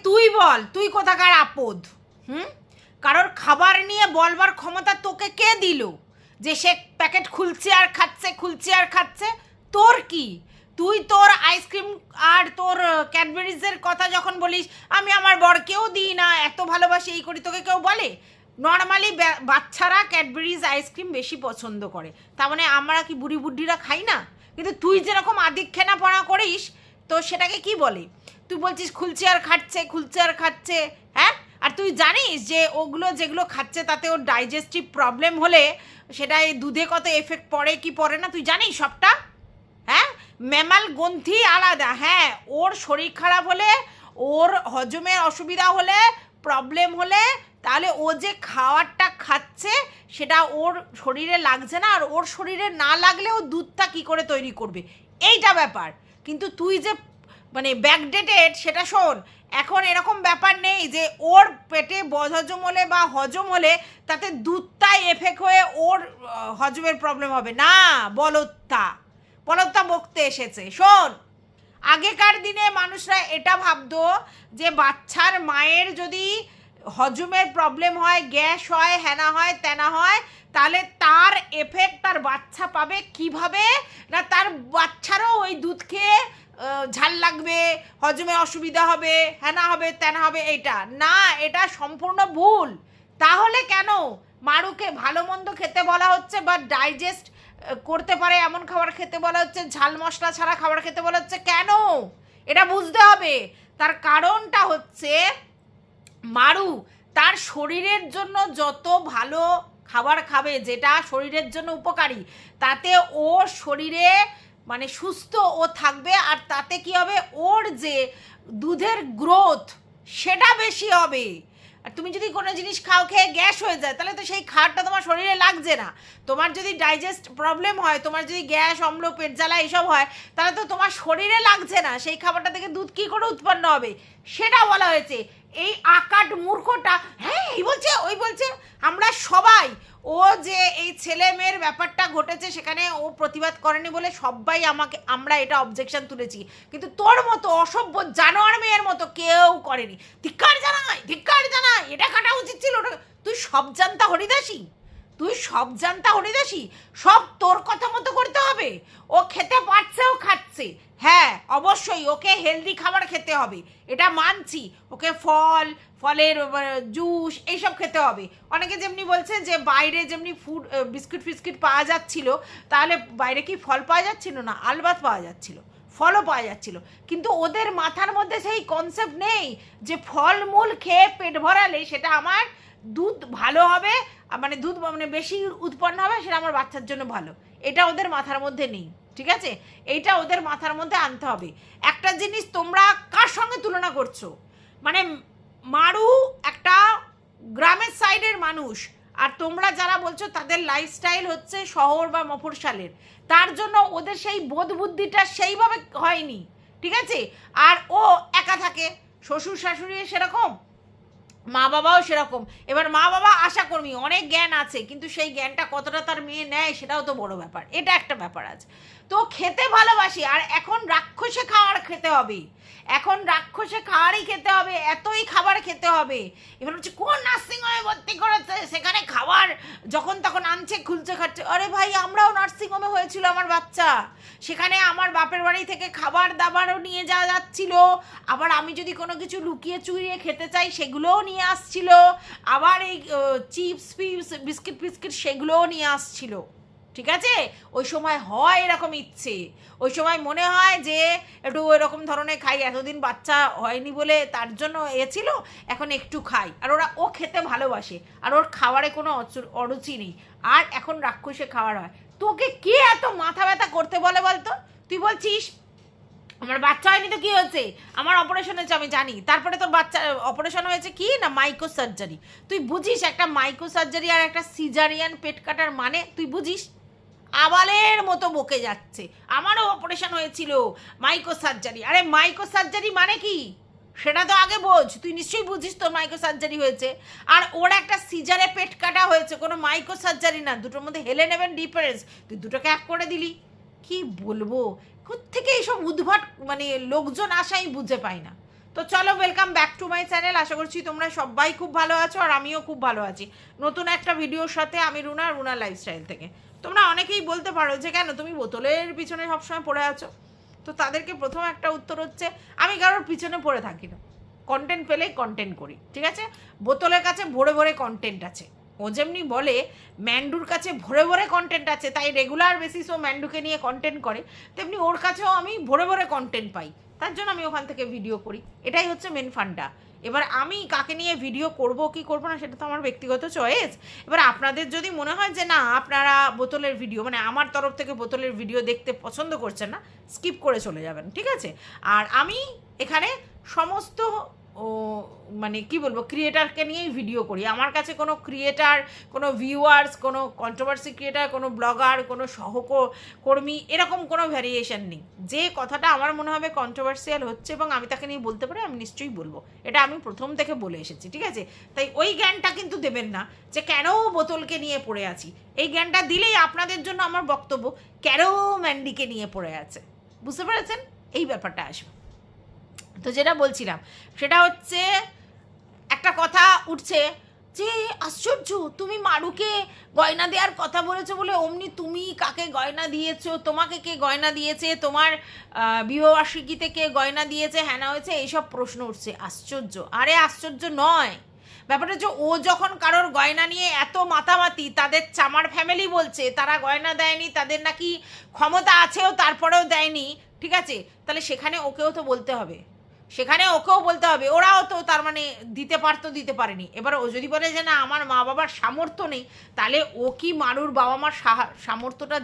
তুই বল, তুই কোথাকার আপদ? কারোর খাবার নিয়ে বলবার ক্ষমতা তোকে কে দিল যে সে প্যাকেট খুলছে আর খাচ্ছে, খুলছে আর খাচ্ছে? তোর কি? তুই তোর আইসক্রিম আর তোর ক্যাডবেরিজের কথা যখন বলিস, আমি আমার বরকেও দিই না, এত ভালোবাসি, এই করি, তোকে কেউ বলে? নর্মালি বাচ্চারা ক্যাডবেরিজ আইসক্রিম বেশি পছন্দ করে, তার মানে আমরা কি বুড়ি বুদ্ধিরা খাই না? কিন্তু তুই যেরকম আদিক্ষেনাপনা করিস, তো সেটাকে কি বলে? তুই বলছিস খুলছে আর খাচ্ছে, খুলছে আর খাচ্ছে, হ্যাঁ? আর তুই জানিস যে ওগুলো যেগুলো খাচ্ছে তাতে ওর ডাইজেস্টিভ প্রবলেম হলে সেটা এই দুধে কত এফেক্ট পড়ে কি পড়ে না তুই জানিস সবটা? হ্যাঁ, ম্যামাল গ্রন্থি আলাদা, হ্যাঁ, ওর শরীর খারাপ হলে, ওর হজমের অসুবিধা হলে, প্রবলেম হলে, তাহলে ও যে খাওয়ারটা খাচ্ছে সেটা ওর শরীরে লাগছে না, আর ওর শরীরে না লাগলে ও দুধটা কী করে তৈরি করবে, এইটা ব্যাপার। কিন্তু তুই যে মানে ব্যাকডেটেড সেটা শোন, এখন এরকম ব্যাপার নেই যে ওর পেটে বদহজম হলে বা হজম হলে তাতে দুধটাই এফেক্ট হয়ে ওর হজমের প্রবলেম হবে না। বলত্তা বকতে এসেছে। শোন, আগেকার দিনে মানুষরা এটা ভাবতো যে বাচ্চার মায়ের যদি হজমের প্রবলেম হয়, গ্যাস হয়, হ্যানা হয়, ত্যানা হয়, তাহলে তার এফেক্ট তার বাচ্চা পাবে কিভাবে না, তার বাচ্চারও ওই দুধ খেয়ে ঝাল লাগবে, হজমে অসুবিধা হবে, হ্যানা হবে, ত্যানা হবে। এইটা না, এটা সম্পূর্ণ ভুল। তাহলে কেন মারুকে ভালো মন্দ খেতে বলা হচ্ছে বা ডাইজেস্ট করতে পারে এমন খাবার খেতে বলা হচ্ছে, ঝাল মশলা ছাড়া খাবার খেতে বলা হচ্ছে? কেন? এটা বুঝতে হবে। তার কারণটা হচ্ছে মারু তার শরীরের জন্য যত ভালো খাবার খাবে, যেটা শরীরের জন্য উপকারী, তাতে ওর শরীরে মানে সুস্থ ও থাকবে, আর তাতে কি হবে, ওর যে দুধের গ্রোথ সেটা বেশি হবে। আর তুমি যদি কোনো জিনিস খাও, খেয়ে গ্যাস হয়ে যায়, তাহলে তো সেই খাবারটা তোমার শরীরে লাগছে না। তোমার যদি ডাইজেস্ট প্রবলেম হয়, তোমার যদি গ্যাস, অম্ল, পেট জ্বালা এইসব হয়, তাহলে তো তোমার শরীরে লাগছে না, সেই খাবারটা থেকে দুধ কী করে উৎপন্ন হবে সেটা বলা হয়েছে। এই আকাট মূর্খটা হ্যাঁ এই বলছে ওই বলছে, আমরা সবাই ও যে এই ছেলে মেয়ের ব্যাপারটা ঘটেছে সেখানে ও প্রতিবাদ করেনি বলে সবাই আমরা এটা অবজেকশন তুলেছি, কিন্তু তোর মতো অসভ্য জানোয়ার মেয়ের মতো কেউ করেনি। ধিক্কার জানাই, এটা কাটা উচিত ছিল। তুই সব জানতা হরিদাসী, সব তোর কথা মতো করতে হবে। ও খেতে পারছে, ও খাচ্ছে, হ্যাঁ অবশ্যই ওকে হেলদি খাবার খেতে হবে, এটা মানছি। ওকে ফলের জুস এইসব খেতে হবে। অনেকে যেমনি বলছে যে বাইরে যেমনি ফুড বিস্কিট পাওয়া যাচ্ছিল, তাহলে বাইরে কি ফল পাওয়া যাচ্ছিল না? আলবাত পাওয়া যাচ্ছিল, ফলও পাওয়া যাচ্ছিল, কিন্তু ওদের মাথার মধ্যে সেই কনসেপ্ট নেই যে ফলমূল খেয়ে পেট ভরালে সেটা আমার দুধ ভালো হবে, মানে দুধ মানে বেশি উৎপন্ন হবে, সেটা আমার বাচ্চার জন্য ভালো। এটা ওদের মাথার মধ্যে নেই, ঠিক আছে? এইটা ওদের মাথার মধ্যে আনতে হবে। একটা জিনিস তোমরা কার সঙ্গে তুলনা করছো? মানে মারু একটা গ্রামের সাইডের মানুষ, আর তোমরা যারা বলছো তাদের লাইফস্টাইল হচ্ছে শহর বা মফস্বলের, তার জন্য ওদের সেই বোধ বুদ্ধিটা সেইভাবে হয়নি, ঠিক আছে? আর ও একা থাকে, শ্বশুর শাশুড়ি সেরকম, মা বাবাও সেরকম। এবার মা বাবা আশাকর্মী, অনেক জ্ঞান আছে, কিন্তু সেই জ্ঞানটা কতটা তার মেয়ে নেয় সেটাও তো বড় ব্যাপার। এটা একটা ব্যাপার আছে। তো খেতে ভালোবাসি, আর এখন রাক্ষসে খাবার খেতে হবে, এখন রাক্ষসে খাবারই খেতে হবে, এতই খাবার খেতে হবে। এবার হচ্ছে কোন নার্সিংহোমে ভর্তি করেছে, সেখানে খাবার যখন তখন আনছে, খুলছে, খাচ্ছে। আরে ভাই, আমরাও নার্সিংহোমে হয়েছিল আমার বাচ্চা, সেখানে আমার বাপের বাড়ি থেকে খাবার দাবারও নিয়ে যাওয়া যাচ্ছিল, আবার আমি যদি কোনো কিছু লুকিয়ে চুরিয়ে খেতে চাই সেগুলোও নিয়ে আসছিল, আবার এই চিপস ফিপস বিস্কিট সেগুলোও নিয়ে আসছিল, ঠিক আছে? ওই সময় হয় এরকম ইচ্ছে, ওই সময় মনে হয় যে একটু এরকম ধরনের খাই, এতদিন বাচ্চা হয়নি বলে তার জন্য ছিল, এখন একটু খাই। আর ও খেতে ভালোবাসে, আর ওর খাবারে কোনো অরুচি নেই, আর এখন রাক্ষসে খাবার হয়। তোকে কে এত মাথা ব্যথা করতে বলে বলতো? তুই বলছিস আমার বাচ্চা হয়নি তো কি হয়েছে, আমার অপারেশন হয়েছে, আমি জানি। তারপরে তোর বাচ্চা অপারেশন হয়েছে কি না, মাইক্রো সার্জারি। তুই বুঝিস একটা মাইক্রো সার্জারি আর একটা সিজারিয়ান পেট কাটার মানে? তুই বুঝিস? আবালের মতো বকে যাচ্ছে, আমারও অপারেশন হয়েছিল, মাইক্রো সার্জারি। আরে মাইক্রো সার্জারি মানে কি সেটা তো আগে বোঝ। তুই নিশ্চয়ই বুঝিস তোর মাইক্রো সার্জারি হয়েছে, আর ওর একটা সিজারে পেট কাটা হয়েছে, কোনো মাইক্রো সার্জারি না। দুটোর মধ্যে হেলে নেবেন ডিফারেন্স, তুই দুটোকে এক করে দিলি। কি বলবো, কোত্থেকে এইসব উদ্ভট মানে লোকজন আসে আমি বুঝে পাই না। তো চলো, welcome back to my channel. আশা করছি তোমরা সবাই খুব ভালো আছো, আর আমিও খুব ভালো আছি। নতুন একটা ভিডিওর সাথে আমি রুনা লাইফস্টাইল থেকে। তোমরা অনেকেই বলতে পারো যে কেন তুমি বোতলের পিছনে সবসময় পড়ে আছো। তো তাদেরকে প্রথম একটা উত্তর হচ্ছে, আমি কারোর পিছনে পড়ে থাকি না, কন্টেন্ট পেলেই কন্টেন্ট করি, ঠিক আছে? বোতলের কাছে ভরে ভরে কন্টেন্ট আছে। ও যেমনি বলে ম্যান্ডুর কাছে ভরে ভরে কন্টেন্ট আছে, তাই রেগুলার বেসিস ও ম্যান্ডুকে নিয়ে কন্টেন্ট করে, তেমনি ওর কাছেও আমি ভরে ভরে কন্টেন্ট পাই, তার জন্য আমি ওখান থেকে ভিডিও করি। এটাই হচ্ছে মেন ফান্ডা। এবার আমি কাকে নিয়ে ভিডিও করব কি করব না সেটা তো আমার ব্যক্তিগত চয়েস। এবার আপনাদের যদি মনে হয় যে না, আপনারা বোতলের ভিডিও মানে আমার তরফ থেকে বোতলের ভিডিও দেখতে পছন্দ করছেন না, স্কিপ করে চলে যাবেন, ঠিক আছে? আর আমি এখানে সমস্ত মানে কি বলবো, ক্রিয়েটারকে নিয়েই ভিডিও করি। আমার কাছে কোনো ক্রিয়েটার, কোনো ভিউয়ার্স, কোনো কন্ট্রোভার্সি ক্রিয়েটার, কোনো ব্লগার, কোনো সহকর্মী এরকম কোনো ভ্যারিয়েশন নেই। যে কথাটা আমার মনে হবে কন্ট্রোভার্সিয়াল হচ্ছে এবং আমি তাকে নিয়ে বলতে পারি, আমি নিশ্চয়ই বলবো। এটা আমি প্রথম থেকে বলে এসেছি, ঠিক আছে? তাই ওই জ্ঞানটা কিন্তু দেবেন না যে কেন বোতলকে নিয়ে পড়ে আছি। এই জ্ঞানটা দিলেই আপনাদের জন্য আমার বক্তব্য কেন ম্যান্ডিকে নিয়ে পড়ে আছে, বুঝতে পেরেছেন? এই ব্যাপারটা আসবে। তো যেটা বলছিলাম সেটা হচ্ছে, একটা কথা উঠছে যে আশ্চর্য, তুমি মারুকে গয়না দেওয়ার কথা বলেছো বলে অমনি তুমি কাকে গয়না দিয়েছো, তোমাকে কে গয়না দিয়েছে, তোমার বিবাহবার্ষিকীতে কে গয়না দিয়েছে, হ্যানা হয়েছে, এইসব প্রশ্ন উঠছে। আশ্চর্য? আরে আশ্চর্য নয়। ব্যাপারটা হচ্ছে, ও যখন কারোর গয়না নিয়ে এত মাতামাতি, তাদের চামার ফ্যামিলি বলছে তারা গয়না দেয়নি, তাদের নাকি ক্ষমতা আছেও তারপরেও দেয়নি, ঠিক আছে? তাহলে সেখানে ওকেও তো বলতে হবে, ওরাও তো তার মানে দিতে পারতো, দিতে পারেনি। এবার ও যদি বলে যে না আমার মা বাবার সামর্থ্য নেই, তাহলে ও কি মারুর বাবা মার সামর্থ্যটা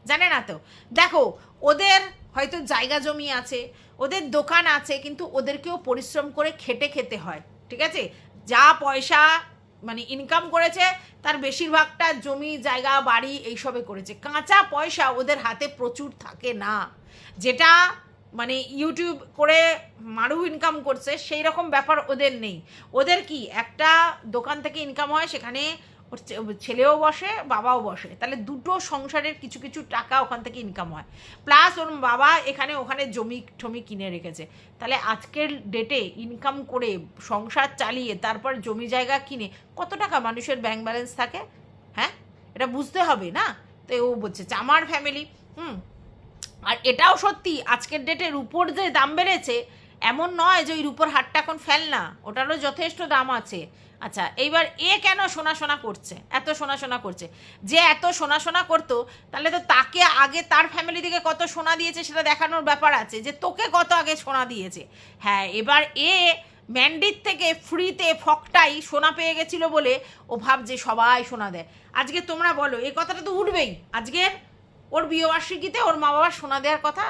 জানে না তো? দেখো, ওদের হয়তো জায়গা জমি আছে, ওদের দোকান আছে, কিন্তু ওদেরকেও পরিশ্রম করে খেটে খেতে হয়, ঠিক আছে? যা পয়সা মানে ইনকাম করেছে তার বেশিরভাগটা জমি জায়গা বাড়ি এইসবে করেছে। কাঁচা পয়সা ওদের হাতে প্রচুর থাকে না, যেটা মানে ইউটিউব করে মারু ইনকাম করছে সেই রকম ব্যাপার ওদের নেই। ওদের কি একটা দোকান থেকে ইনকাম হয়, সেখানে ওর ছেলেও বসে বাবাও বসে, তাহলে দুটো সংসারের কিছু কিছু টাকা ওখান থেকে ইনকাম হয়। প্লাস ওর বাবা এখানে ওখানে জমি ঠমি কিনে রেখেছে, তাহলে আজকের ডেটে ইনকাম করে সংসার চালিয়ে তারপর জমি জায়গা কিনে কত টাকা মানুষের ব্যাংক ব্যালেন্স থাকে? হ্যাঁ, এটা বুঝতে হবে না? তো ও বলছে চামার ফ্যামিলি। আর এটাও সত্যি, আজকের ডেটে রুপোর যে দাম বেড়েছে, এমন নয় যে ওই রুপোর হাটটা এখন ফেল না, ওটারও যথেষ্ট দাম আছে। আচ্ছা, এইবার এ কেন সোনা করছে, এত সোনা করছে? যে এত সোনা করতো, তাহলে তো তাকে আগে তার ফ্যামিলি থেকে কত সোনা দিয়েছে সেটা দেখানোর ব্যাপার আছে, যে তোকে কত আগে সোনা দিয়েছে। হ্যাঁ, এবার এ ম্যান্ডির থেকে ফ্রিতে ফকটাই সোনা পেয়ে গেছিলো বলে ও ভাবছে সবাই সোনা দেয়। আজকে তোমরা বলো, এই কথাটা তো উঠবেই। আজকে ওর বিবাহবার্ষিকীতে ওর মা বাবার সোনা দেওয়ার কথা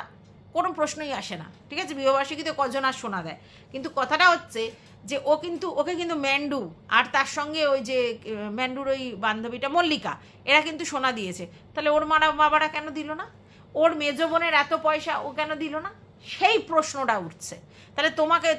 কোনো প্রশ্নই আসে না, ঠিক আছে? বিবাহবার্ষিকীতে কজন আর সোনা দেয়? কিন্তু কথাটা হচ্ছে যে ওকে কিন্তু ম্যান্ডু আর তার সঙ্গে ওই যে ম্যান্ডুর ওই বান্ধবীটা মল্লিকা, এরা কিন্তু সোনা দিয়েছে। তাহলে ওর বাবারা কেন দিল না? ওর মেজো বোনের এত পয়সা, ও কেন দিল না? সেই প্রশ্নটা উঠছে।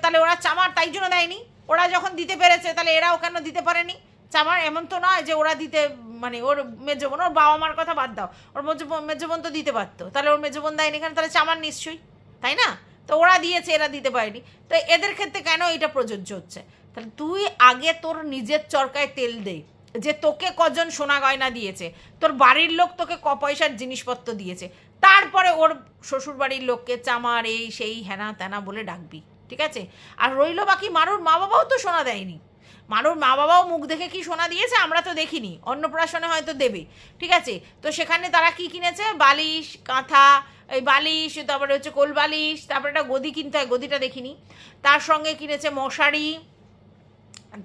তাহলে ওরা চামার তাই জন্য দেয়নি? ওরা যখন দিতে পেরেছে তাহলে এরাও কেন দিতে পারেনি? চামার এমন তো নয় যে ওরা দিতে, মানে ওর মেজো বোন, ওর বাবা মার কথা বাদ দাও, ওর মেজো বোন তো দিতে পারতো, তাহলে ওর মেজো বোন দেয়নি কেন? তাহলে চামার নিশ্চয়ই, তাই না? তো ওরা দিয়েছে, এরা দিতে পারেনি, তো এদের ক্ষেত্রে কেন এটা প্রযোজ্য হচ্ছে? তাহলে তুই আগে তোর নিজের চরকায় তেল দে, যে তোকে কজন সোনা গয়না দিয়েছে, তোর বাড়ির লোক তোকে ক পয়সার জিনিসপত্র দিয়েছে, তারপরে ওর শ্বশুর বাড়ির লোককে চামার এই সেই হেনা তেনা বলে ডাকবি, ঠিক আছে? আর রইল বাকি, মারুর মা বাবাও তো সোনা দেয়নি। মারুর মা বাবাও মুখ দেখে কি সোনা দিয়েছে আমরা তো দেখিনি, অন্নপ্রাশনে হয়তো দেবে, ঠিক আছে? তো সেখানে তারা কি কিনেছে? বালিশ, কাঁথা, এই বালিশ, তারপরে হচ্ছে কোল বালিশ, তারপরে একটা গদি কিনতে হয়, গদিটা দেখিনি, তার সঙ্গে কিনেছে মশারি,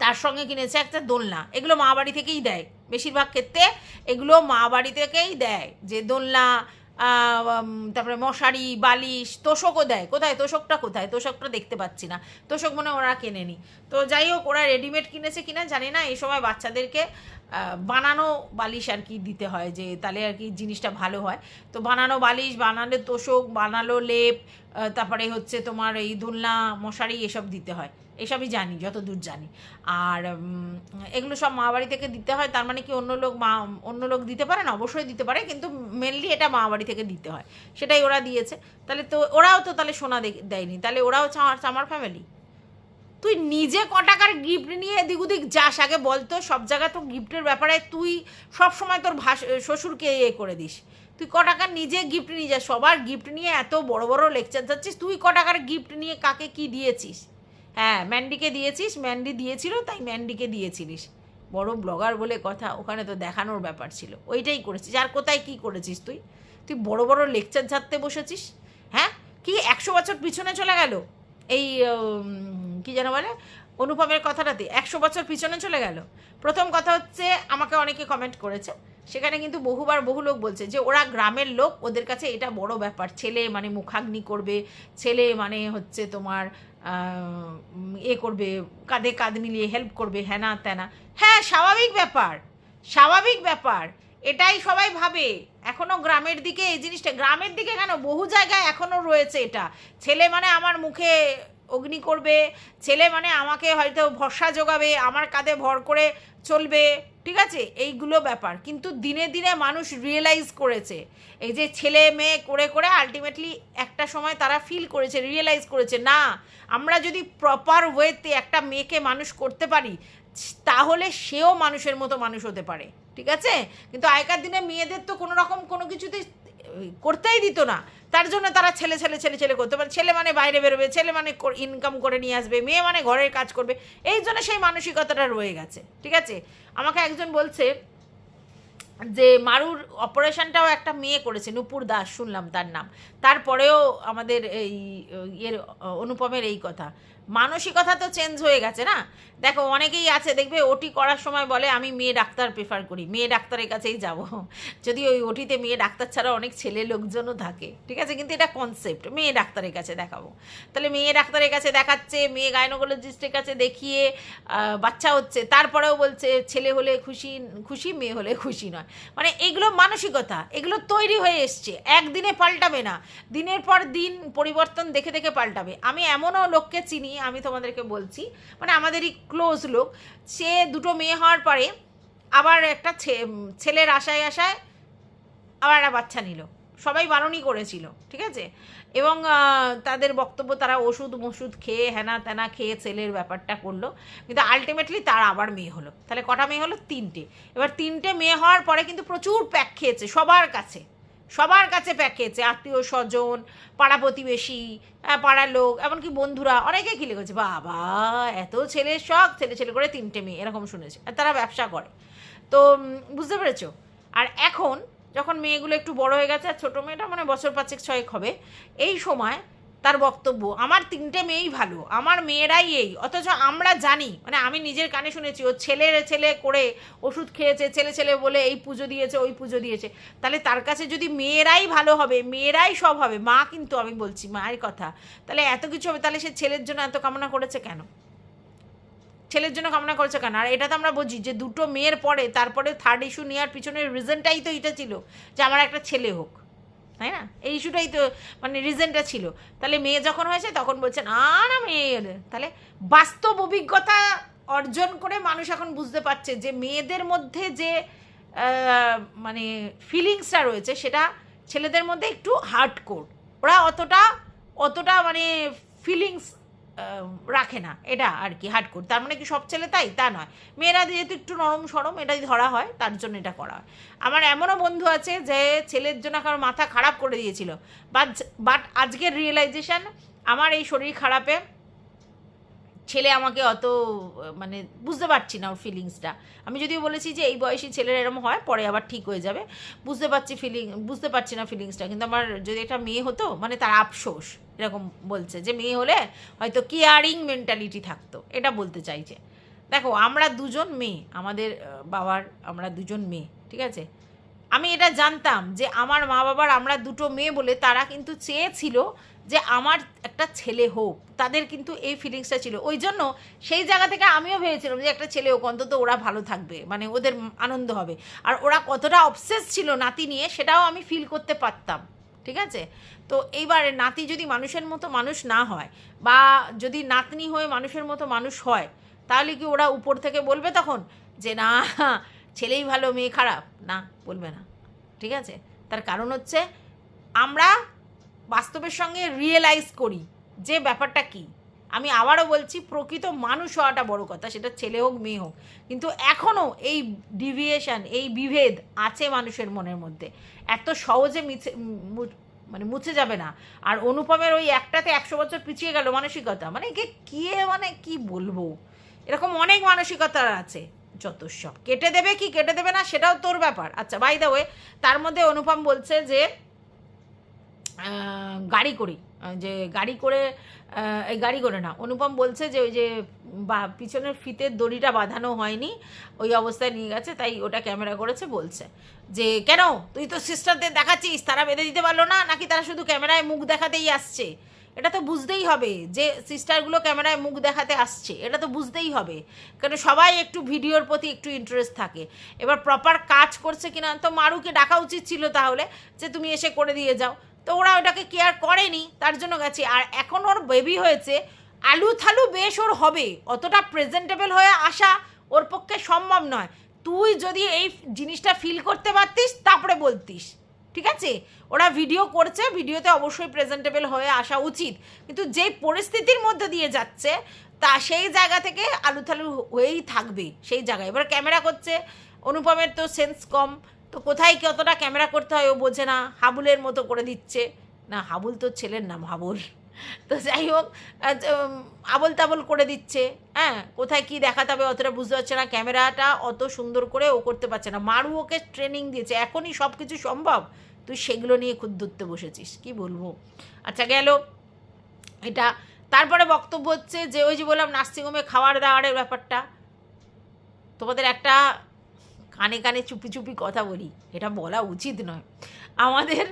তার সঙ্গে কিনেছে একটা দোলনা। এগুলো মা বাড়ি থেকেই দেয়, বেশিরভাগ ক্ষেত্রে এগুলো মা বাড়ি থেকেই দেয়, যে দোলনা, তারপরে মশারি, বালিশ, তোষকও দেয়। কোথায় তোষকটা? তোষকটা দেখতে পাচ্ছি না, তোষক মনে ওরা কেনেনি। তো যাই হোক, ওরা রেডিমেড কিনেছে কিনা জানি না। এই সময় বাচ্চাদেরকে বানানো বালিশ আর কি দিতে হয়, যে তাহলে আর কি জিনিসটা ভালো হয়। তো বানানো বালিশ, বানানো তোষক, বানালো লেপ, তারপরে হচ্ছে তোমার এই দোলনা, মশারি, এসব দিতে হয়, এসবই জানি, যতদূর জানি। আর এগুলো সব মা বাড়ি থেকে দিতে হয়। তার মানে কি অন্য লোক দিতে পারে না? অবশ্যই দিতে পারে, কিন্তু মেনলি এটা মা বাড়ি থেকে দিতে হয়, সেটাই ওরা দিয়েছে। তাহলে তো ওরাও তো তাহলে সোনা দেয়নি, তাহলে ওরাও চামার ফ্যামিলি। তুই নিজে ক টাকার গিফট নিয়ে এদিক ওদিক যাস আগে বলতো? সব জায়গায় তো গিফটের ব্যাপারে তুই সব সময় তোর শ্বশুরকে করে দিস। তুই ক টাকার নিজে গিফট নিয়ে যাস, সবার গিফট নিয়ে এত বড় বড় লেকচার যাচ্ছিস, তুই ক টাকার গিফট নিয়ে কাকে কি দিয়েছিস? হ্যাঁ, ম্যান্ডিকে দিয়েছিস, ম্যান্ডি দিয়েছিল তাই ম্যান্ডিকে দিয়েছিলিস। বড় ব্লগার বলে কথা, ওখানে তো দেখানোর ব্যাপার ছিল, ওইটাই করেছিস। আর কোথায় কি করেছিস তুই? তুই বড় বড় লেকচার ঝাড়তে বসেছিস। হ্যাঁ, কি 100 বছর পিছনে চলে গেল এই কি যেন বলে অনুপমের কথাটাতে, 100 বছর পিছনে চলে গেল। প্রথম কথা হচ্ছে, আমাকে অনেকে কমেন্ট করেছে, সেখানে কিন্তু বহুবার বহু লোক বলছে যে ওরা গ্রামের লোক, ওদের কাছে এটা বড় ব্যাপার, ছেলে মানে মুখাগ্নি করবে, ছেলে মানে হচ্ছে তোমার করবে, কাঁধে কাঁধ মিলিয়ে হেল্প করবে, হ্যানা ত্যানা। হ্যাঁ, স্বাভাবিক ব্যাপার, স্বাভাবিক ব্যাপার, এটাই সবাই ভাবে। এখনও গ্রামের দিকে এই জিনিসটা, গ্রামের দিকে কেন, বহু জায়গায় এখনও রয়েছে এটা। ছেলে মানে আমার মুখে অগ্নি করবে, ছেলে মানে আমাকে হয়তো ভরসা যোগাবে, আমার কাঁধে ভর করে চলবে, ঠিক আছে, এইগুলো ব্যাপার। কিন্তু দিনে দিনে মানুষ রিয়েলাইজ করেছে, এই যে ছেলে মেয়ে করে করে আলটিমেটলি একটা সময় তারা ফিল করেছে, রিয়েলাইজ করেছে, না আমরা যদি প্রপার ওয়েতে একটা মেয়েকে মানুষ করতে পারি তাহলে সেও মানুষের মতো মানুষ হতে পারে, ঠিক আছে। কিন্তু আগেকার দিনে মেয়েদের তো কোনো রকম কোনো কিছুতে করতেই দিত না, তার জন্য তারা ছেলে ছেলে ছেলে ছেলে করতে পারে। ছেলে মানে বাইরে বেরোবে, ছেলে মানে ইনকাম করে নিয়ে আসবে, মেয়ে মানে ঘরের কাজ করবে, এই জন্য সেই মানসিকতাটা রয়ে গেছে, ঠিক আছে। আমাকে একজন বলছে যে মারুর অপারেশনটাও একটা মেয়ে করেছে, নূপুর দাস শুনলাম তার নাম, তারপরেও আমাদের এই অনুপমের এই কথা, মানসিকতা তো চেঞ্জ হয়ে গেছে না। দেখো অনেকেই আছে দেখবে ওটি করার সময় বলে আমি মেয়ে ডাক্তার প্রেফার করি, মেয়ে ডাক্তারের কাছেই যাব, যদি ওই ওটিতে মেয়ে ডাক্তার ছাড়া অনেক ছেলে লোকজনও থাকে, ঠিক আছে, কিন্তু এটা কনসেপ্ট, মেয়ে ডাক্তারের কাছে দেখাবো। তাহলে মেয়ে ডাক্তারের কাছে দেখাচ্ছে, মেয়ে গাইনোকোলজিস্টের কাছে দেখিয়ে বাচ্চা হচ্ছে, তারপরেও বলছে ছেলে হলে খুশি খুশি, মেয়ে হলে খুশি নয়। মানে এগুলো মানসিকতা, এগুলো তৈরি হয়ে এসছে, একদিনে পাল্টাবে না, দিনের পর দিন পরিবর্তন দেখে দেখে পাল্টাবে। আমি এমনও লোককে চিনি, আমি তোমাদেরকে বলছি, মানে আমাদেরই ক্লোজ লোক, সে দুটো মেয়ে হওয়ার পরে আবার একটা ছেলের আশায় আশায় আবার একটা বাচ্চা নিল, সবাই বারণই করেছিল, ঠিক আছে, এবং তাদের বক্তব্য তারা ওষুধ খেয়ে হ্যানা ত্যানা খেয়ে ছেলের ব্যাপারটা করলো, কিন্তু আলটিমেটলি তার আবার মেয়ে হলো। তাহলে কটা মেয়ে হলো? 3টে। এবার 3টে মেয়ে হওয়ার পরে কিন্তু প্রচুর প্যাক খেয়েছে, সবার কাছে প্যাক খেয়েছে, আত্মীয় স্বজন, পাড়া প্রতিবেশী, পাড়ার লোক, এমনকি বন্ধুরা, অনেকে খিলে গেছে, বাবা এত ছেলের শখ, ছেলে করে 3টে মেয়ে, এরকম শুনেছে। আর তারা ব্যবসা করে, তো বুঝতে পেরেছো। আর এখন যখন মেয়েগুলো একটু বড় হয়ে গেছে, আর ছোটো মেয়েটা মানে বছর 5-6 হবে, এই সময় তার বক্তব্য আমার 3টে মেয়েই ভালো, আমার মেয়েরাই এই, অথচ আমরা জানি, মানে আমি নিজের কানে শুনেছি ও ছেলে করে ওষুধ খেয়েছে, ছেলে বলে এই পুজো দিয়েছে ওই পুজো দিয়েছে। তাহলে তার কাছে যদি মেয়েরাই ভালো হবে, মেয়েরাই সব হবে, মা কিন্তু আমি বলছি মায়ের কথা, তাহলে এত কিছু হবে, তাহলে সে ছেলের জন্য এত কামনা করেছে কেন? আর এটা তো আমরা বুঝি যে দুটো মেয়ের পরে তারপরে থার্ড ইস্যু নেওয়ার পিছনের রিজনটাই তো এটা ছিল যে আমার একটা ছেলে হোক, তাই না? এই ইস্যুটাই তো মানে রিজনটা ছিল। তাহলে মেয়ে যখন হয়েছে তখন বলছে না মেয়ে, তাহলে বাস্তব অভিজ্ঞতা অর্জন করে মানুষ এখন বুঝতে পারছে যে মেয়েদের মধ্যে যে মানে ফিলিংসটা রয়েছে সেটা ছেলেদের মধ্যে একটু হার্ডকোর, ওরা অতটা মানে ফিলিংস রাখে না, এটা আর কি হার্ডকোর। তার মানে কি সব ছেলে তাই? তা নয়, মেয়েরা যেহেতু একটু নরম সরম এটাই ধরা হয়, তার জন্য এটা করা হয়। আমার এমনও বন্ধু আছে যে ছেলের জন্য কারোর মাথা খারাপ করে দিয়েছিল, বাট আজকের রিয়েলাইজেশন, আমার এই শরীর খারাপে ছেলে আমাকে অত মানে বুঝতে পারছি না ওর ফিলিংসটা। আমি যদিও বলেছি যে এই বয়সী ছেলেরা এরকম হয়, পরে আবার ঠিক হয়ে যাবে, বুঝতে পারছি না ফিলিংসটা। কিন্তু আমার যদি একটা মেয়ে হতো, মানে তার আফসোস এরকম বলছে যে মেয়ে হলে হয়তো কেয়ারিং মেন্টালিটি থাকতো, এটা বলতে চাইছে। দেখো আমরা দুজন মেয়ে, আমাদের বাবার আমরা দুজন মেয়ে, ঠিক আছে, আমি এটা জানতাম যে আমার মা বাবার আমরা দুটো মেয়ে বলে তারা কিন্তু চেয়েছিল যে আমার একটা ছেলে হোক, তাদের কিন্তু এই ফিলিংসটা ছিল। ওই জন্য সেই জায়গা থেকে আমিও ভেবেছিলাম যে একটা ছেলে হোক, অন্তত ওরা ভালো থাকবে, মানে ওদের আনন্দ হবে। আর ওরা কতটা অবসেস ছিল নাতি নিয়ে সেটাও আমি ফিল করতে পারতাম, ঠিক আছে। তো এইবারে নাতি যদি মানুষের মতো মানুষ না হয়, বা যদি নাতনি হয়ে মানুষের মতো মানুষ হয়, তাহলে কি ওরা উপর থেকে বলবে তখন যে না ছেলেই ভালো মেয়ে খারাপ? না, বলবে না, ঠিক আছে। তার কারণ হচ্ছে আমরা বাস্তবের সঙ্গে রিয়েলাইজ করি যে ব্যাপারটা কি, আমি আবারও বলছি, প্রকৃত মানুষ হওয়াটা বড় কথা, সেটা ছেলে হোক মেয়ে হোক, কিন্তু এখনও এই ডিভিয়েশন, এই বিভেদ আছে মানুষের মনের মধ্যে, এত সহজে মানে মুছে যাবে না। আর অনুপমের ওই একটাতে 100 বছর পিছিয়ে গেল মানসিকতা, মানে মানে কি বলবো, এরকম অনেক মানসিকতা আছে, যত সব কেটে দেবে কি কেটে দেবে না সেটাও তোর ব্যাপার। আচ্ছা, বাই দ্য ওয়ে, তার মধ্যে অনুপম বলছে যে গাড়ি করি, যে গাড়ি করে, এই গাড়ি করে না, অনুপম বলছে যে ওই যে পিছনের ফিতের দড়িটা বাঁধানো হয়নি, ওই অবস্থায় নিয়ে গেছে, তাই ওটা ক্যামেরা করেছে। বলছে যে কেন তুই তো সিস্টারদের দেখাচ্ছিস, তারা বেঁধে দিতে পারলো না নাকি, তারা শুধু ক্যামেরায় মুখ দেখাতেই আসছে? এটা তো বুঝতেই হবে যে সিস্টারগুলো ক্যামেরায় মুখ দেখাতে আসছে, এটা তো বুঝতেই হবে, কারণ সবাই একটু ভিডিওর প্রতি একটু ইন্টারেস্ট থাকে। এবার প্রপার কাজ করছে কিনা, তো মারুকে ডাকা উচিত ছিল তাহলে, যে তুমি এসে করে দিয়ে যাও, তো ওরা ওটাকে কেয়ার করেনি, তার জন্য গেছে। আর এখন ওর বেবি হয়েছে, আলু থালু বেশ ওর হবে, অতটা প্রেজেন্টেবল হয়ে আসা ওর পক্ষে সম্ভব নয়। তুই যদি এই জিনিসটা ফিল করতে পারতিস তারপরে বলতিস, ঠিক আছে? ওরা ভিডিও করছে, ভিডিওতে অবশ্যই প্রেজেন্টেবল হয়ে আসা উচিত, কিন্তু যেই পরিস্থিতির মধ্যে দিয়ে যাচ্ছে তা সেই জায়গা থেকে আলু থালু হয়েই থাকবে সেই জায়গায়। এবার ক্যামেরা করছে, অনুপমের তো সেন্স কম, তো কোথায় কতটা ক্যামেরা করতে হয় ও বোঝে না, হাবুলের মতো করে দিচ্ছে। না, হাবুল তো ছেলের নাম, হাবুল। তো যাই হোক, আবল তাবল করে দিচ্ছে, হ্যাঁ, কোথায় কি দেখাতে হবে অতটা বুঝতে পারছে না, ক্যামেরাটা অত সুন্দর করে ও করতে পারছে না। মারু ওকে ট্রেনিং দিয়েছে, এখনই সব কিছু সম্ভব, তুই সেগুলো নিয়ে খুদ ধরতে বসেছিস, কি বলবো। আচ্ছা, গেল এটা। তারপরে বক্তব্য হচ্ছে যে ওই যে বললাম নার্সিংহোমে খাবার দাবারের ব্যাপারটা, তোমাদের একটা কানে কানে চুপি চুপি কথা বলি, এটা বলা উচিত নয়। আমাদের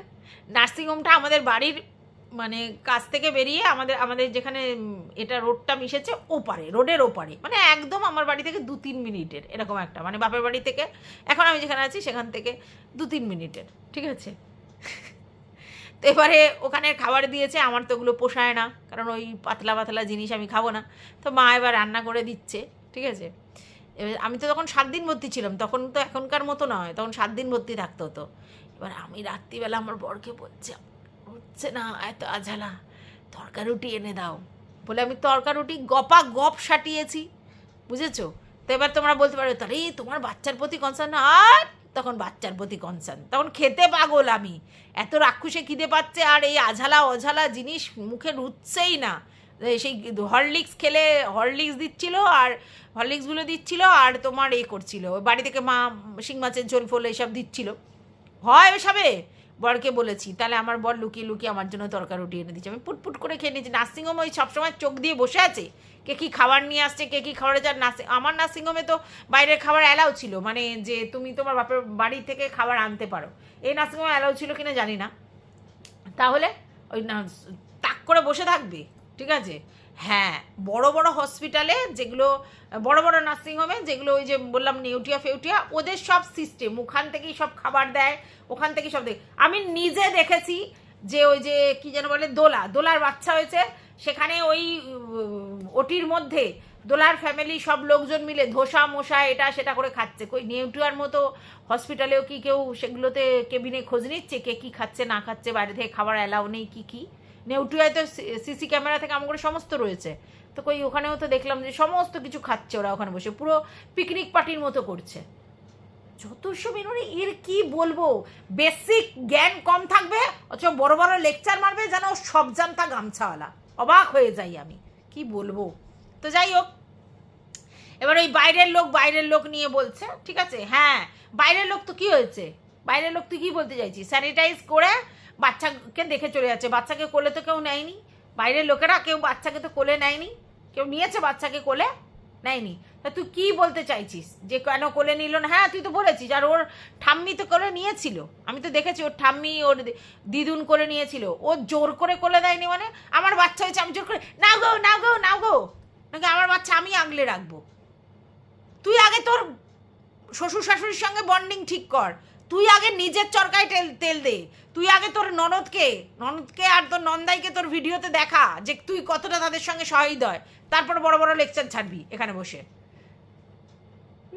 নার্সিংহোমটা আমাদের বাড়ির মানে কাছ থেকে বেরিয়ে আমাদের যেখানে এটা রোডটা মিশেছে ওপারে, রোডের ওপারে, মানে একদম আমার বাড়ি থেকে 2-3 মিনিটের এরকম একটা, মানে বাপের বাড়ি থেকে এখন আমি যেখানে আছি সেখান থেকে 2-3 মিনিটের, ঠিক আছে? তো এবারে ওখানে খাবার দিয়েছে, আমার তো ওগুলো পোষায় না, কারণ ওই পাতলা পাতলা জিনিস আমি খাবো না। তো মা এবার রান্না করে দিচ্ছে, ঠিক আছে? এবার আমি তো তখন 7 দিন ভর্তি ছিলাম, তখন তো এখনকার মতো নয়, তখন 7 দিন ভর্তি থাকতে হতো। এবার আমি রাত্রিবেলা আমার বরকে বলছি, হচ্ছে না এত আঝালা, তরকা রুটি এনে দাও বলে আমি তরকা রুটি গপা গপ সাটিয়েছি, বুঝেছো? তো এবার তোমরা বলতে পারো তাহলে তোমার বাচ্চার প্রতি কনসার্ন, আর তখন বাচ্চার প্রতি কনসার্ন, তখন খেতে পাগল আমি, এত রাক্ষুসে খিদে পাচ্ছে, আর এই আঝালা অঝালা জিনিস মুখে রুচছেই না। সেই হরলিক্স খেলে হরলিক্স দিচ্ছিল, আর হরলিক্সগুলো দিচ্ছিল, আর তোমার করছিল বাড়ি থেকে মা শিং মাছের ঝোল ফোল এইসব দিচ্ছিল, হয় ওসবে। বরকে বলেছি, তাহলে আমার বর লুকিয়ে লুকিয়ে আমার জন্য তরকা রুটি এনে দিচ্ছে, আমি পুটপুট করে খেয়ে নিয়েছি। নার্সিংহোমে ওই সবসময় চোখ দিয়ে বসে আছে, কে কী খাবার নিয়ে আসছে, কে কী খাবারে যার আমার নার্সিংহোমে তো বাইরের খাবার অ্যালাউ ছিল, মানে যে তুমি তোমার বাপের বাড়ি থেকে খাবার আনতে পারো, এই নার্সিংহোমে অ্যালাউ ছিল কিনা জানি না। তাহলে ওই তাক করে বসে থাকবে, ঠিক আছে? হ্যাঁ, বড় বড় হসপিটালে যেগুলো, বড় বড় নার্সিংহোমে যেগুলো ওই যে বললাম নেউটিয়া ফেউটিয়া, ওদের সব সিস্টেম, ওখান থেকেই সব খাবার দেয়, ওখান থেকেই সব দেয়। আমি নিজে দেখেছি যে ওই যে কী যেন বলে, দোলার বাচ্চা হয়েছে, সেখানে ওই ওটির মধ্যে দোলার ফ্যামিলি সব লোকজন মিলে ধোসা মোসা এটা সেটা করে খাচ্ছে। কই নেউটিয়ার মতো হসপিটালেও কি কেউ সেগুলোতে কেবিনে খোঁজ নিচ্ছে কে কী খাচ্ছে না খাচ্ছে, বাইরে থেকে খাবার অ্যালাউ নেই কি কী? নেউটিয়ায় তো সিসি ক্যামেরা থেকে আমার করে সমস্ত রয়েছে, তো কই ওখানেও তো দেখলাম যে সমস্ত কিছু খাচ্ছে ওরা ওখানে বসে, পুরো পিকনিক পার্টির মতো করছে। যত সব এর কি বলবো, বেসিক জ্ঞান কম থাকবে, অথচ বড় বড় লেকচার মারবে যেন সব জানতা গামছাওয়ালা, অবাক হয়ে যাই আমি, কি বলবো। তো যাই হোক, এবার ওই বাইরের লোক নিয়ে বলছে, ঠিক আছে, হ্যাঁ বাইরের লোক তো কি হয়েছে, বাইরের লোক তুই কি বলতে চাইছি, স্যানিটাইজ করে বাচ্চাকে দেখে চলে যাচ্ছে, বাচ্চাকে কোলে তো কেউ নেয়নি, বাইরের লোকেরা কেউ বাচ্চাকে তো কোলে নেয়নি, কেউ নিয়েছে বাচ্চাকে কোলে নেয়নি, তা তুই কি বলতে চাইছিস যে কেন কোলে নিল না? হ্যাঁ তুই তো বলেছিস, আর ওর ঠাম্মি তো কোলে নিয়েছিল, আমি তো দেখেছি ওর ঠাম্মি ওর দিদুন করে নিয়েছিল, ও জোর করে কোলে দেয়নি, মানে আমার বাচ্চা হয়েছে আমি জোর করে নাও গো নাও গো নাও গো, নাকি আমার বাচ্চা আমি আগলে রাখবো? তুই আগে তোর শ্বশুর শাশুড়ির সঙ্গে বন্ডিং ঠিক কর, তুই আগে নিজের চরকায় তেল দে, তুই আগে তোর ননদকে আর তোর নন্দাইকে তোর ভিডিওতে দেখা যে তুই কতটা তাদের সঙ্গে সহৃদয়, তারপর বড় বড় লেকচার ছাড়বি এখানে বসে।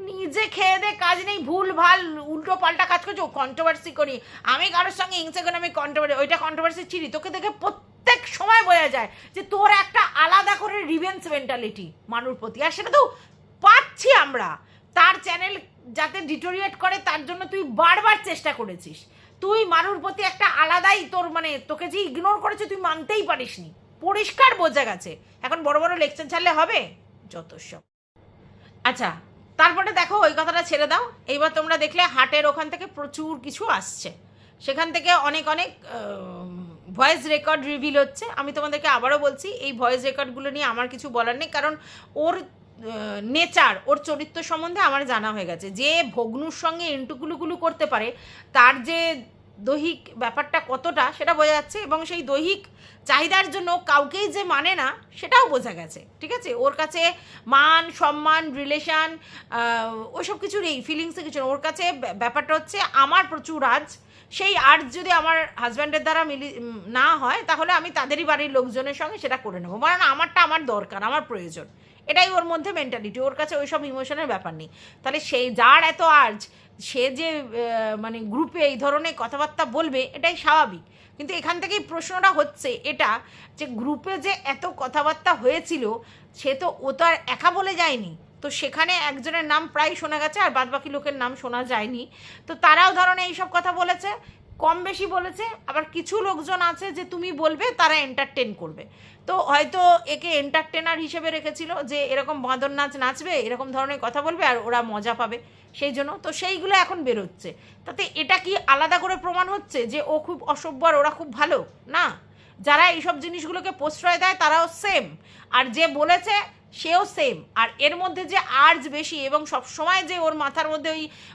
নিজে খেয়ে দে, কাজ নেই, ভুল ভাল উল্টো পাল্টা কাজ করছো, কন্ট্রোভার্সি করি, আমি কারোর সঙ্গে হিংসা করে আমি কন্ট্রোভার্সি, ওইটা কন্ট্রোভার্সি ছিড়ি, তোকে দেখে প্রত্যেক সময় বোঝা যায় যে তোর একটা আলাদা করে রিভেঞ্জ মেন্টালিটি মানুর প্রতি, আর সেটা তো পাচ্ছি আমরা। তার চ্যানেল যাতে ডিটোরিয়েট করে তার জন্য তুই বারবার চেষ্টা করেছিস, তুই মানুর প্রতি একটা আলাদাই তোর মানে তোকে যে ইগনোর করেছে তুই মানতেই পারিসনি, পরিষ্কার বোঝা গেছে। এখন বড় বড় লেকচার ছাড়লে হবে? যত সব। আচ্ছা, তারপরে দেখো ওই কথাটা ছেড়ে দাও। এইবার তোমরা দেখলে হাটের ওখান থেকে প্রচুর কিছু আসছে, সেখান থেকে অনেক অনেক ভয়েস রেকর্ড রিভিল হচ্ছে। আমি তোমাদেরকে আবারও বলছি, এই ভয়েস রেকর্ডগুলো নিয়ে আমার কিছু বলার নেই, কারণ ওর নেচার, ওর চরিত্র সম্বন্ধে আমার জানা হয়ে গেছে। যে ভগ্নুর সঙ্গে ইন্টুকুলুকুলু করতে পারে তার যে দৈহিক ব্যাপারটা কতটা সেটা বোঝা যাচ্ছে, এবং সেই দৈহিক চাহিদার জন্য কাউকেই যে মানে না সেটাও বোঝা গেছে। ঠিক আছে, ওর কাছে মান সম্মান রিলেশান ওইসব কিছু নেই, ফিলিংসে কিছু নেই। ওর কাছে ব্যাপারটা হচ্ছে আমার প্রচুর আজ, সেই আর্ট যদি আমার হাজব্যান্ডের দ্বারা না হয় তাহলে আমি তাদেরই বাড়ির লোকজনের সঙ্গে সেটা করে নেবো, মানে আমারটা আমার দরকার, আমার প্রয়োজন, এটাই ওর মধ্যে মেন্টালিটি। ওর কাছে ওইসব ইমোশনের ব্যাপার নেই। তাহলে সেই যার এত আর্জ, সে যে মানে গ্রুপে এই ধরনের কথাবার্তা বলবে এটাই স্বাভাবিক। কিন্তু এখান থেকেই প্রশ্নটা হচ্ছে এটা, যে গ্রুপে যে এত কথাবার্তা হয়েছিল সে তো ও তো আর একা বলে যায়নি, তো সেখানে একজনের নাম প্রায় শোনা গেছে আর বাদবাকি লোকের নাম শোনা যায়নি। তো তারাও ধরনের এইসব কথা বলেছে, কম বেশি বলেছে। আবার কিছু লোকজন আছে যে তুমি বলবে তারা এন্টারটেন করবে, তো হয়তো একে এন্টারটেনার হিসেবে রেখেছিল যে এরকম বাঁদর নাচ নাচবে, এরকম ধরনের কথা বলবে আর ওরা মজা পাবে, সেই জন্য তো সেইগুলো এখন বেরোচ্ছে। তাতে এটা কি আলাদা করে প্রমাণ হচ্ছে যে ও খুব অসভ্য আর ওরা খুব ভালো? না, যারা এইসব জিনিসগুলোকে প্রশ্রয় দেয় তারাও সেম, আর যে বলেছে সেও সেম। আর এর মধ্যে যে আর্জ বেশি এবং সবসময় যে ওর মাথার মধ্যে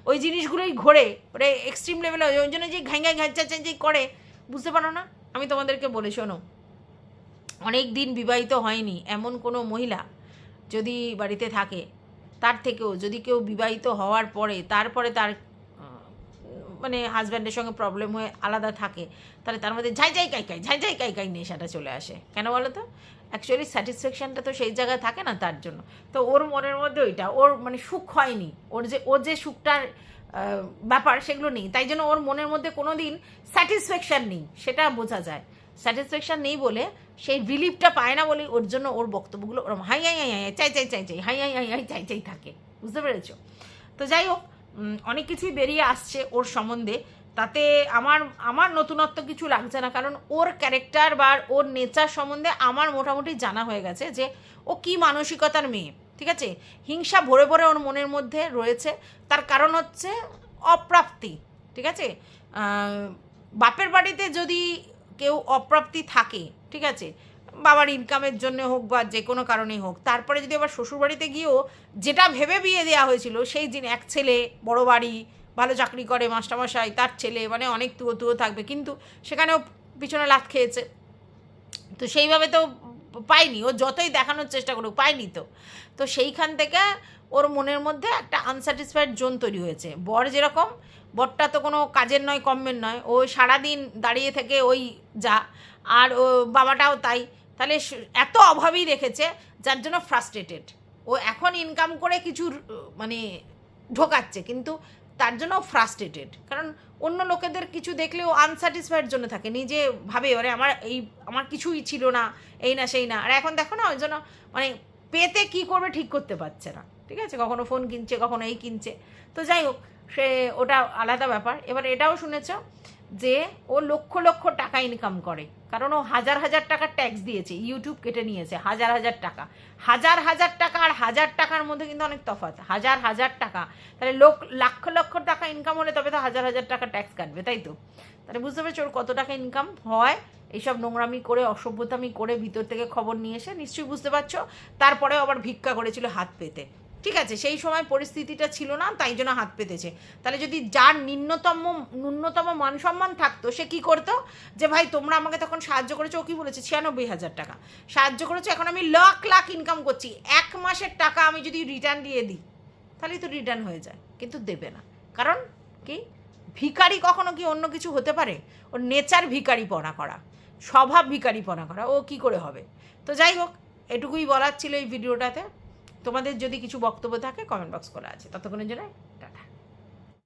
ওই জিনিসগুলোই ঘোরে, ওরে এক্সট্রিম লেভেলে, ওই জন্য যে ঘাঁই ঘাঁচাচাচি করে, বুঝতে পারো না? আমি তোমাদেরকে বলে শোনো, অনেক দিন বিবাহিত হয়নি এমন কোনো মহিলা যদি বাড়িতে থাকে, তার থেকেও যদি কেউ বিবাহিত হওয়ার পরে তারপরে তার মানে হাজব্যান্ডের সঙ্গে প্রবলেম হয়ে আলাদা থাকে, তাহলে তার মধ্যে ঝাই কাই নেশাটা চলে আসে। কেন বলো তো? অ্যাকচুয়ালি স্যাটিসফ্যাকশানটা তো সেই জায়গায় থাকে না, তার জন্য। তো ওর মনের মধ্যে ওইটা, ওর মানে সুখ হয়নি, ওর যে সুখটার ব্যাপার সেগুলো নেই, তাই জন্য ওর মনের মধ্যে কোনো দিন স্যাটিসফ্যাকশান নেই, সেটা বোঝা যায়। স্যাটিসফ্যাকশান নেই বলে, সেই রিলিফটা পায় না বলে ওর জন্য ওর বক্তব্যগুলো ওরকম হাই চাই চাই থাকে, বুঝতে পেরেছো? তো যাই হোক, অনেক কিছুই বেরিয়ে আসছে ওর সম্বন্ধে, তাতে আমার নতুনত্ব কিছু লাগছে না, কারণ ওর ক্যারেক্টার বা ওর নেচার সম্বন্ধে আমার মোটামুটি জানা হয়ে গেছে যে ও কী মানসিকতার মেয়ে। ঠিক আছে, হিংসা ভরে ভরে ওর মনের মধ্যে রয়েছে, তার কারণ হচ্ছে অপ্রাপ্তি। ঠিক আছে, বাপের বাড়িতে যদি কেউ অপ্রাপ্তি থাকে, ঠিক আছে, বাবার ইনকামের জন্য হোক বা যে কোনো কারণেই হোক, তারপরে যদি আবার শ্বশুরবাড়িতে গিয়েও যেটা ভেবে বিয়ে দেওয়া হয়েছিল, সেই দিন এক ছেলে, বড় বাড়ি, ভালো চাকরি করে, মাস্টারমশাই, তার ছেলে, মানে অনেক তুয়ো থাকবে, কিন্তু সেখানেও পিছনে লাথ খেয়েছে, তো সেইভাবে তো পায়নি, ও যতই দেখানোর চেষ্টা করুক পায়নি। তো সেইখান থেকে ওর মনের মধ্যে একটা আনস্যাটিসফাইড জোন তৈরি হয়েছে। বর যেরকম, বরটা তো কোনো কাজের নয়, কমের নয়, ও সারাদিন দাঁড়িয়ে থেকে ওই যা, আর ও বাবাটাও তাই, তাহলে এত অভাবই রেখেছে যার জন্য ফ্রাস্ট্রেটেড। ও এখন ইনকাম করে কিছু মানে ঢোকাচ্ছে, কিন্তু তার জন্য ফ্রাস্ট্রেটেড, কারণ অন্য লোকেদের কিছু দেখলে ও আনস্যাটিসফাইড জন্য থাকে, নিজে ভাবে ওরে আমার কিছুই ছিল না, এই না সেই না। আর এখন দেখো না, ওই জন্য মানে পেতে কী করবে ঠিক করতে পারছে না। ঠিক আছে, কখনো ফোন কিনছে, কখনো এই কিনছে। তো যাই হোক, সে ওটা আলাদা ব্যাপার। এবার এটাও শুনেছ যে ও লক্ষ লক্ষ টাকা ইনকাম করে, কারণ ও হাজার হাজার টাকার ট্যাক্স দিয়েছে, ইউটিউব কেটে নিয়েছে হাজার হাজার টাকা। হাজার টাকা আর হাজার টাকার মধ্যে কিন্তু অনেক তফাৎ। হাজার টাকা, তাহলে লক্ষ লক্ষ টাকা ইনকাম হলে তবে তো হাজার টাকা ট্যাক্স কাটবে, তাই তো? তাহলে বুঝতে পেরেছো ওর কত টাকা ইনকাম হয় এইসব নোংরামি করে, অসভ্যতামি করে, ভিতর থেকে খবর নিয়ে এসে, নিশ্চয়ই বুঝতে পারছো। তারপরেও আবার ভিক্ষা করেছিল হাত পেতে। ঠিক আছে, সেই সময় পরিস্থিতিটা ছিল না, তাই জন্য হাত পেতেছে। তাহলে যদি যার ন্যূনতম মান সম্মান থাকতো, সে কি করতো, যে ভাই তোমরা আমাকে তখন সাহায্য করেছো, ও কি বলেছে 96,000 টাকা সাহায্য করেছো, এখন আমি লাখ লাখ ইনকাম করছি, 1 মাসের টাকা আমি যদি রিটার্ন দিয়ে দিই তাহলেই তো রিটার্ন হয়ে যায়, কিন্তু দেবে না। কারণ কি, ভিখারি কখনো কি অন্য কিছু হতে পারে? ওর নেচার ভিখারিপনা করা, স্বভাব ভিখারিপনা করা, ও কি করে হবে? তো যাই হোক, এটুকুই বলার ছিল এই ভিডিওটাতে। তোমাদের যদি কিছু বক্তব্য থাকে কমেন্ট বক্স করা আছে। ততক্ষণের জন্য